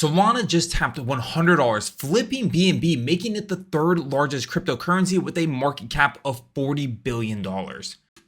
Solana just tapped $100, flipping BNB, making it the third largest cryptocurrency with a market cap of $40 billion.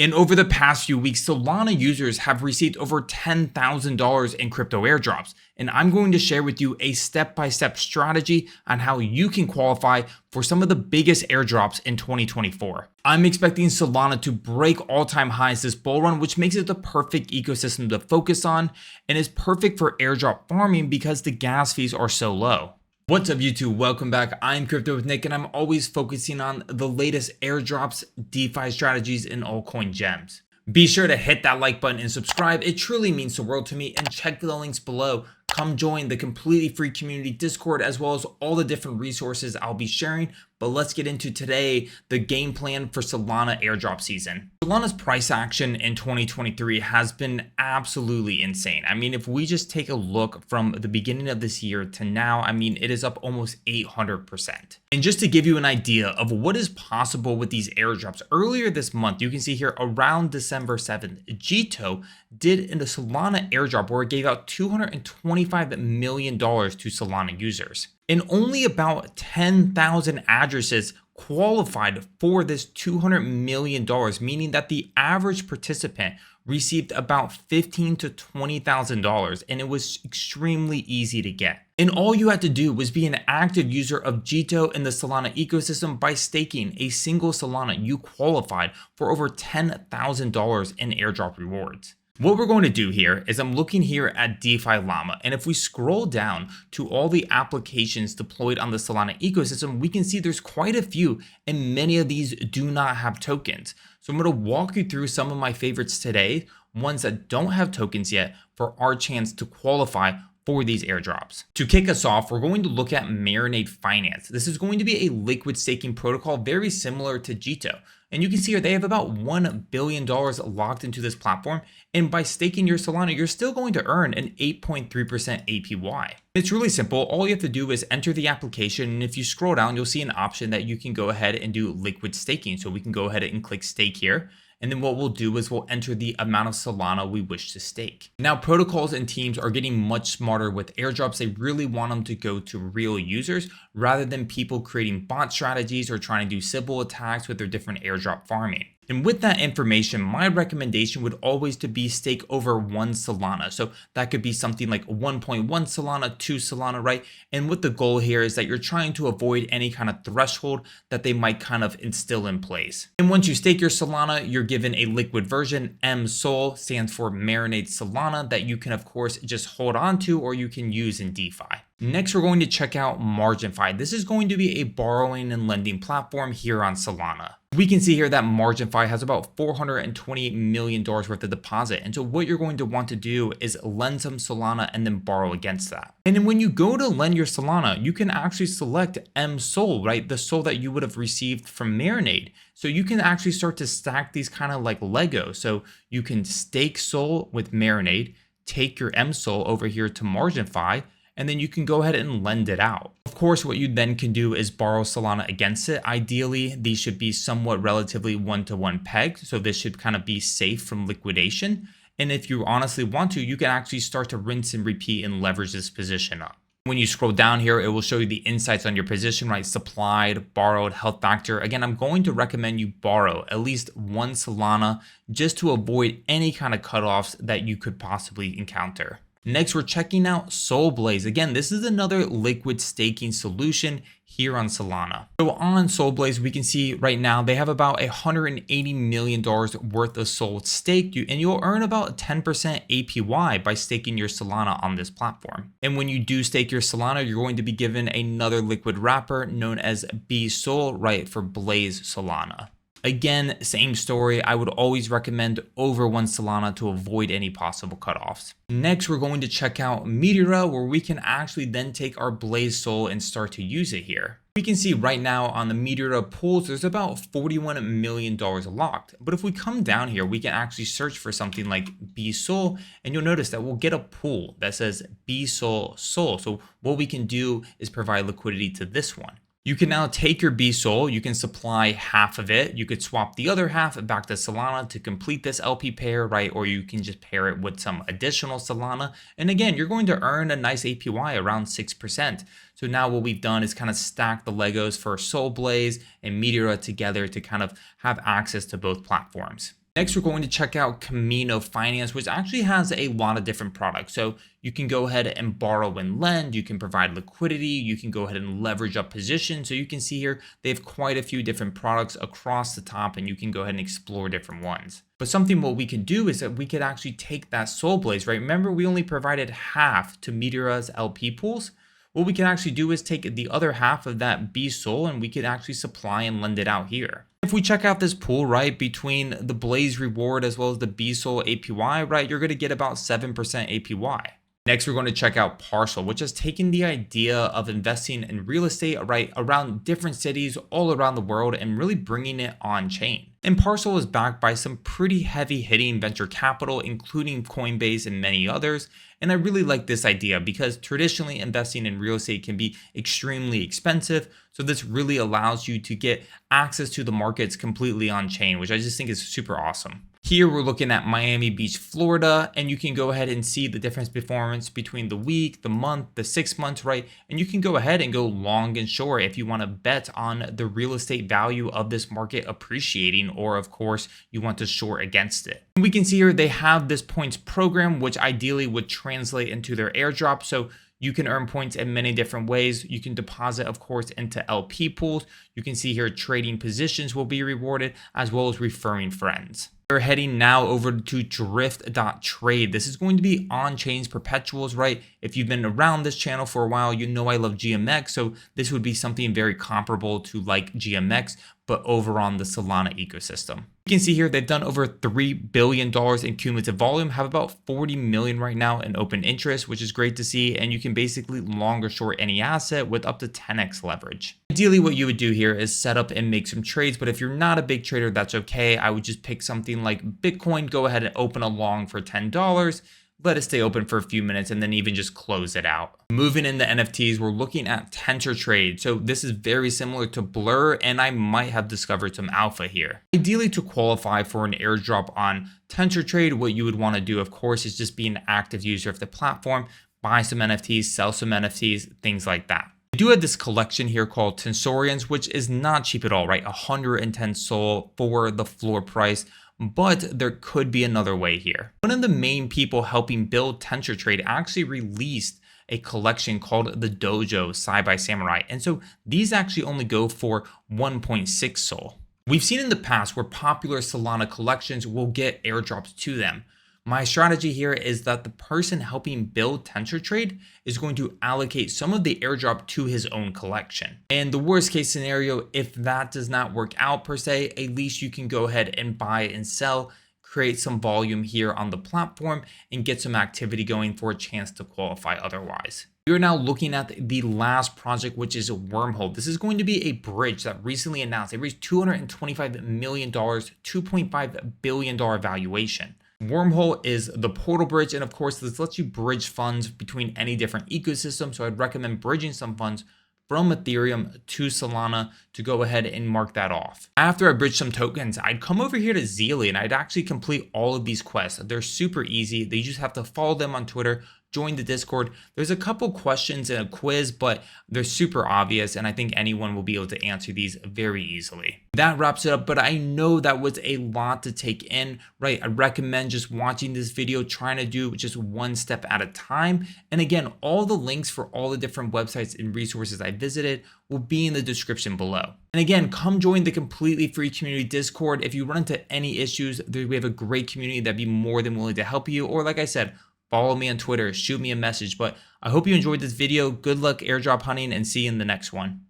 And over the past few weeks, Solana users have received over $10,000 in crypto airdrops. And I'm going to share with you a step-by-step strategy on how you can qualify for some of the biggest airdrops in 2024. I'm expecting Solana to break all-time highs this bull run, which makes it the perfect ecosystem to focus on and is perfect for airdrop farming because the gas fees are so low. What's up YouTube? Welcome back. I'm Crypto with Nick and I'm always focusing on the latest airdrops, DeFi strategies, and altcoin gems. Be sure to hit that like button and subscribe. It truly means the world to me, and check the links below. Come join the completely free community Discord as well as all the different resources I'll be sharing. But let's get into today the game plan for Solana airdrop season. Solana's price action in 2023 has been absolutely insane. I mean, if we just take a look from the beginning of this year to now, I mean, it is up almost 800%. And just to give you an idea of what is possible with these airdrops, earlier this month, you can see here around December 7th, Jito did in the Solana airdrop where it gave out $225 million to Solana users. And only about 10,000 addresses qualified for this $200 million, meaning that the average participant received about $15,000 to $20,000, and it was extremely easy to get. And all you had to do was be an active user of Jito in the Solana ecosystem. By staking a single Solana, you qualified for over $10,000 in airdrop rewards. What we're going to do here is I'm looking here at DeFi Llama, and if we scroll down to all the applications deployed on the Solana ecosystem, we can see there's quite a few, and many of these do not have tokens. So I'm going to walk you through some of my favorites today, ones that don't have tokens yet, for our chance to qualify for these airdrops. To kick us off, we're going to look at Marinade Finance. This is going to be a liquid staking protocol very similar to Jito. And you can see here they have about $1 billion locked into this platform. And by staking your Solana, you're still going to earn an 8.3% APY. It's really simple. All you have to do is enter the application. And if you scroll down, you'll see an option that you can go ahead and do liquid staking. So we can go ahead and click stake here. And then what we'll do is we'll enter the amount of Solana we wish to stake. Now, protocols and teams are getting much smarter with airdrops. They really want them to go to real users rather than people creating bot strategies or trying to do Sybil attacks with their different airdrop farming. And with that information, my recommendation would always to be stake over 1 Solana. So that could be something like 1.1 Solana, 2 Solana, right? And what the goal here is that you're trying to avoid any kind of threshold that they might kind of instill in place. And once you stake your Solana, you're given a liquid version. MSOL stands for Marinade Solana, that you can of course just hold on to or you can use in DeFi. Next, we're going to check out Marginfi. This is going to be a borrowing and lending platform here on Solana. We can see here that Marginfi has about $420 million worth of deposit. And so what you're going to want to do is lend some Solana and then borrow against that. And then when you go to lend your Solana, you can actually select MSOL, right? The SOL that you would have received from Marinade. So you can actually start to stack these kind of like Lego. So you can stake SOL with Marinade, take your MSOL over here to Marginfi, and then you can go ahead and lend it out. Of course, what you then can do is borrow Solana against it. Ideally, these should be somewhat relatively one-to-one pegged. So this should kind of be safe from liquidation. And if you honestly want to, you can actually start to rinse and repeat and leverage this position up. When you scroll down here, it will show you the insights on your position, right? Supplied, borrowed, health factor. Again, I'm going to recommend you borrow at least 1 Solana just to avoid any kind of cutoffs that you could possibly encounter. Next, we're checking out SolBlaze. Again, this is another liquid staking solution here on Solana. So on SolBlaze, we can see right now they have about $180 million worth of SOL staked, and you'll earn about 10% APY by staking your Solana on this platform. And when you do stake your Solana, you're going to be given another liquid wrapper known as BSOL, right, for Blaze Solana. Again, same story. I would always recommend over 1 Solana to avoid any possible cutoffs. Next, we're going to check out Meteora, where we can actually then take our Blaze SOL and start to use it here. We can see right now on the Meteora pools, there's about $41 million locked. But if we come down here, we can actually search for something like BSOL, and you'll notice that we'll get a pool that says BSOL SOL. So what we can do is provide liquidity to this one. You can now take your BSOL, you can supply half of it, you could swap the other half back to Solana to complete this LP pair, right? Or you can just pair it with some additional Solana. And again, you're going to earn a nice APY around 6%. So now what we've done is kind of stack the Legos for SolBlaze and Meteora together to kind of have access to both platforms. Next, we're going to check out Kamino Finance, which actually has a lot of different products. So you can go ahead and borrow and lend, you can provide liquidity, you can go ahead and leverage up positions. So you can see here, they have quite a few different products across the top, and you can go ahead and explore different ones. But something what we could do is that we could actually take that SolBlaze, right? Remember, we only provided half to Meteora's LP pools. What we can actually do is take the other half of that BSOL and we could actually supply and lend it out here. If we check out this pool, right, between the Blaze reward as well as the BSOL APY, right, you're going to get about 7% APY. Next, we're going to check out Parcl, which has taken the idea of investing in real estate, right, around different cities all around the world and really bringing it on chain. And Parcl is backed by some pretty heavy hitting venture capital, including Coinbase and many others. And I really like this idea because traditionally investing in real estate can be extremely expensive. So this really allows you to get access to the markets completely on chain, which I just think is super awesome. Here we're looking at Miami Beach, Florida, and you can go ahead and see the difference performance between the week, the month, the 6 months, right? And you can go ahead and go long and short if you want to bet on the real estate value of this market appreciating, or of course, you want to short against it. We can see here they have this points program, which ideally would translate into their airdrop. So you can earn points in many different ways. You can deposit, of course, into LP pools. You can see here trading positions will be rewarded, as well as referring friends. We're heading now over to drift.trade. This is going to be on-chains perpetuals, right? If you've been around this channel for a while, you know I love GMX. So this would be something very comparable to like GMX, but over on the Solana ecosystem. You can see here they've done over $3 billion in cumulative volume, have about 40 million right now in open interest, which is great to see. And you can basically long or short any asset with up to 10x leverage. Ideally, what you would do here is set up and make some trades. But if you're not a big trader, that's okay. I would just pick something like Bitcoin, go ahead and open a long for $10. Let it stay open for a few minutes and then even just close it out. Moving into NFTs, we're looking at Tensor Trade. So this is very similar to Blur, and I might have discovered some alpha here. Ideally, to qualify for an airdrop on Tensor Trade, what you would want to do, of course, is just be an active user of the platform, buy some NFTs, sell some NFTs, things like that. We do have this collection here called Tensorians, which is not cheap at all, right? 110 SOL for the floor price. But there could be another way here. One of the main people helping build Tensor Trade actually released a collection called the Dojo Side by Samurai. And so these actually only go for 1.6 SOL. We've seen in the past where popular Solana collections will get airdrops to them. My strategy here is that the person helping build Tensor Trade is going to allocate some of the airdrop to his own collection. And the worst case scenario, if that does not work out per se, at least you can go ahead and buy and sell, create some volume here on the platform and get some activity going for a chance to qualify otherwise. We are now looking at the last project, which is Wormhole. This is going to be a bridge that recently announced. They raised $225 million, $2.5 billion valuation. Wormhole is the portal bridge, and of course this lets you bridge funds between any different ecosystem. So I'd recommend bridging some funds from Ethereum to Solana to go ahead and mark that off. After I bridge some tokens, I'd come over here to Zealy and I'd actually complete all of these quests. They're super easy. They just have to follow them on Twitter, join the Discord. There's a couple questions and a quiz, but they're super obvious, and I think anyone will be able to answer these very easily. That wraps it up, but I know that was a lot to take in, right? I recommend just watching this video, trying to do just one step at a time. And again, all the links for all the different websites and resources I visited will be in the description below. And again, come join the completely free community Discord. If you run into any issues, we have a great community that'd be more than willing to help you. Or like I said, follow me on Twitter, shoot me a message. But I hope you enjoyed this video. Good luck airdrop hunting, and see you in the next one.